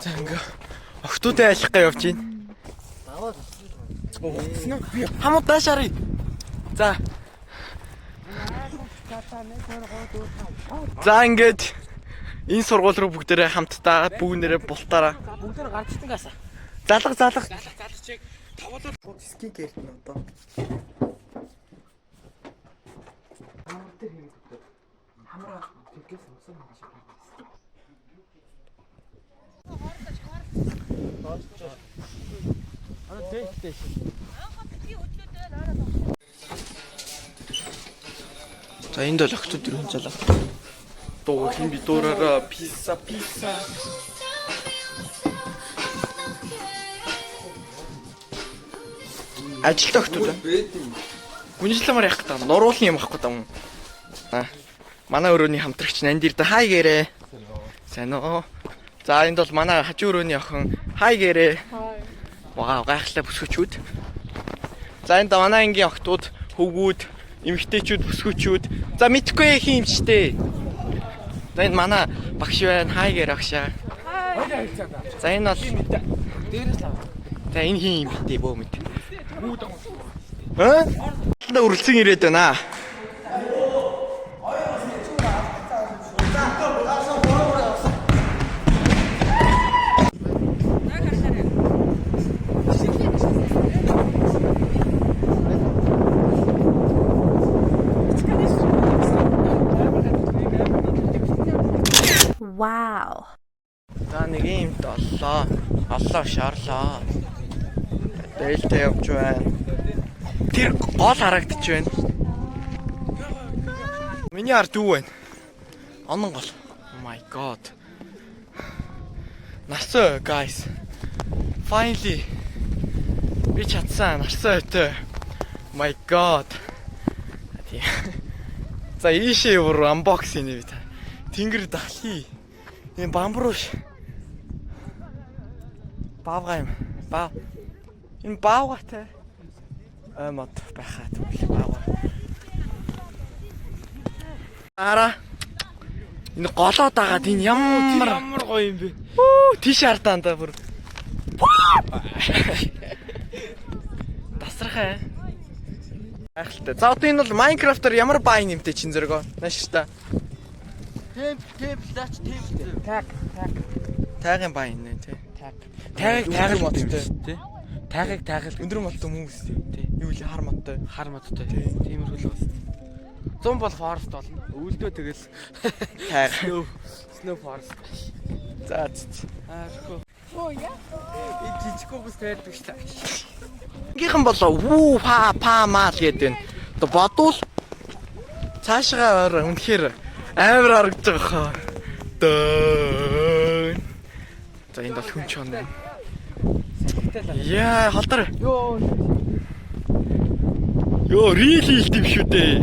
За ингээ охтуудаа айлхгаа явж байна. Хамт даашаарыг. За. За ингээд энэ сургууль руу бүгдээрээ хамтдаа бүгнээрээ бултаараа. Бүгдээр гарчдаг гаасаа. Залах чиг тавуулаад скин кэрт нь одоо. Хамар дээр хийгээд өгдөө. Хамраа тэгээс усан юм шиг байна. Аа дэйтэй шин. За энд л охтууд ирэн залаа. Дуу хин би дуураараа пицца. Ажилт охтууд. Гүнжлэмээр явах гэдэг. Нуруулын юм авах гэдэг юм. Манай өрөөний хамтрагч Нандир да хай гэрээ. Сайн уу? За энд бол манай хажуу өрөөний охин хай гэрээ. Вау, гайхалтай бүсгүүчүүд. За энд манай ангийн охтууд, хөвгүүд, эмэгтэйчүүд, бүсгүүчүүд. За мэдхгүй хин юмчтэй. За энэ манай багш байна. Хай гэрээ агшаа. За энэ бол дээрээс лав. За энэ хин юм битээ бөө мэд. Та үргэлцэн ирээд байна. Wow. За нэг юм оллоо шарлоо. Дээлтэй явж байна. Тэр гол харагдаж байна. Миний ард юу вэ? Онон гол. Oh my god. Нарсаа guys. Finally. Би чадсан нарсаа өтөө. My god. За ийшээ бүр unboxing нэ би та. Тэнгэр дахлий. Энэ бамбрууш. Баавгай юм. Баав. Энэ баавгатай. Мод байхаа тэгвэл баавга. Ара. Энэ голоо дагаад энэ ямар гоё юм бэ? Тийш хардаанда бүр. Тасрахаа. Гайхалтай. За одоо энэ бол Minecraft-аар ямар бай нэмтэй чин зөргөө. Нааш та. Тэп лач тэп. Так. Тайгын бай нэ тий. Тайгыг тайгал модтой тий. Тайгыг тайгал өндөр модтой хүмүүс тий. Юу л хар модтой тиймэрхүү л байна. 100 бол forest болно. Өвөлдөө тэгэл тайг. Snow forest. За. Оо яа. И жижиггүйс тайлдаг ш та. Гийнхэн болоо вүү па мал гэдэг нь. Одоо бодвол цаашгаа ороо үнэхээр амар харагдаж байгаа хаа. Дөөн. За энэ бол хүн чон. Яа, холдор. Йоо, really илдэм шүү дээ.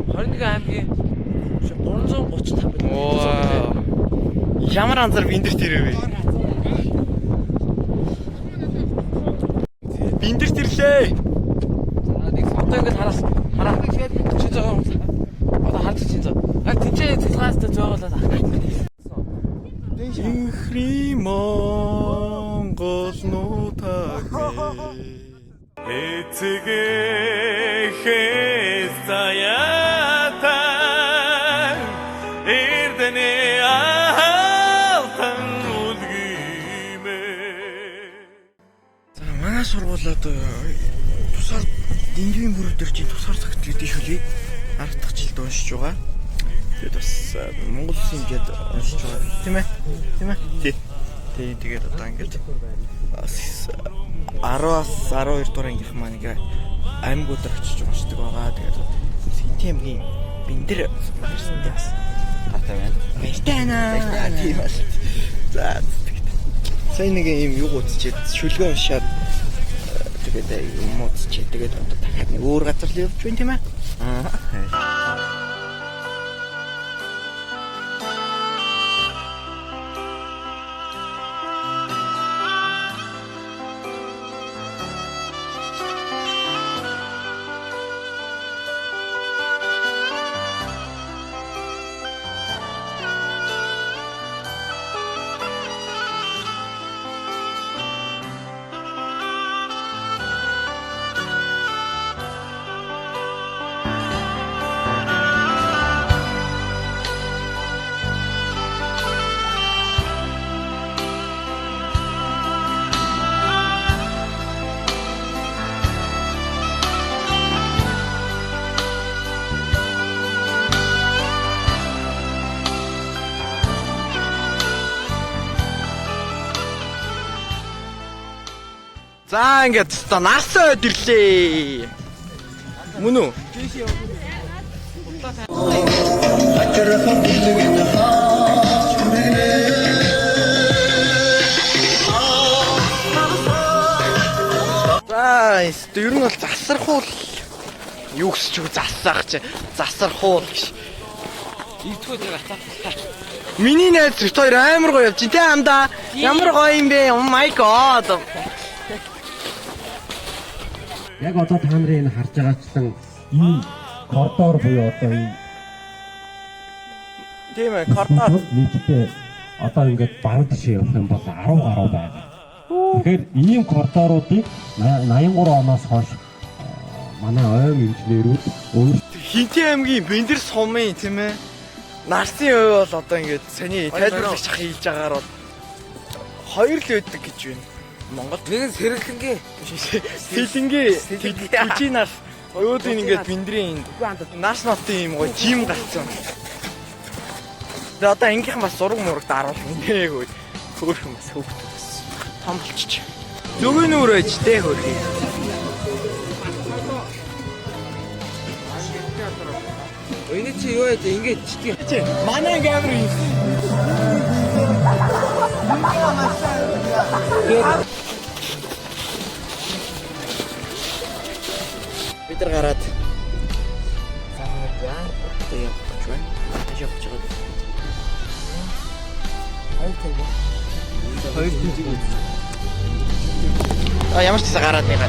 21 аймгийн 335 Оо. Ямар анзаар биндэрт ирэвэ? Биндэрт ирлээ. За нэг одоо ингэж хараа. Чи зөө. Одоо харж чинь зөө. Тэнцээ цэцгаас зөөгөлөө. Ихри Монгол нутаг эцгээ хэзаяата эрдэнэ алтан үлгимэ. За манай сургуулиуд тусаар дэндвийн бүрэг дээр чинь тусгаар цагт гэдэг шүлээ харагдах жилд уншиж байгаа. Тэгээд бас Монгол хэмжээд уншиж байгаа тийм ээ. Тий. Тэгээд одоо ингээд бас 10-аас 12 дугаар ангийнх маань ингээ аймагуудаар очиж уншдаг байгаа. Тэгээд Синтэн аймгийн Бэндэр ирсэнтэй бас хатаа байна. Баяртайнаа. Тийм бас. За тэгээд сайн нэг юм юу үзчихэд шүлгөө уншаад тэгээд юм үзчихэд тэгээд одоо дахиад нэг өөр газар л явж байна тийм ээ. За ингээд өстой насаа өдөрлээ. Мөн үү? За өстой ер нь бол засархуул юу гэж чиг засаах чи засархуул гэж. Ийдгүү зэрэг ацаа. Миний найз зөвхөн хоёр амар гоё явж тий амда. Ямар гоё юм бэ? Oh my god. Яг одоо та нарын энэ харж байгаачлан ийм коридор буюу одоо ийм Тийм ээ, коридор нийтдээ одоо ингээд баруун тишээ явах юм бол 10 гаруй байна. Тэгэхээр ийм коридоруудыг 83 оноос хойш манай ойн инженерүүд өөрсдөө Хинтээ аймгийн Бэндэр сумын тийм ээ. Нарсын ой бол одоо ингээд саний тайлбарлагч ах хийж байгаагаар бол хоёр л өгдөг гэж байна. Монгол Нэг нь сэргэлэнгээ. Сэлэнгээ тийчинаас өөдийн ингээд Бэндрийн нааш нотын юм гоё тим гарцсан. Тэгээ одоо ангийнхан бас зураг мураг даруулах нээгүй. Хөөхөн бас хөөхтэй бас том болчих. Зөгийн нүр ээж дээ хөрхий. Өйний чи юу яа ингэж читгий. Чи манай камер юм. Бид нар гараад заамаа одоо явчих байна. Явчих жоо. Хоёр тэнцэг. Ямар ч гэсэн гараад нэг.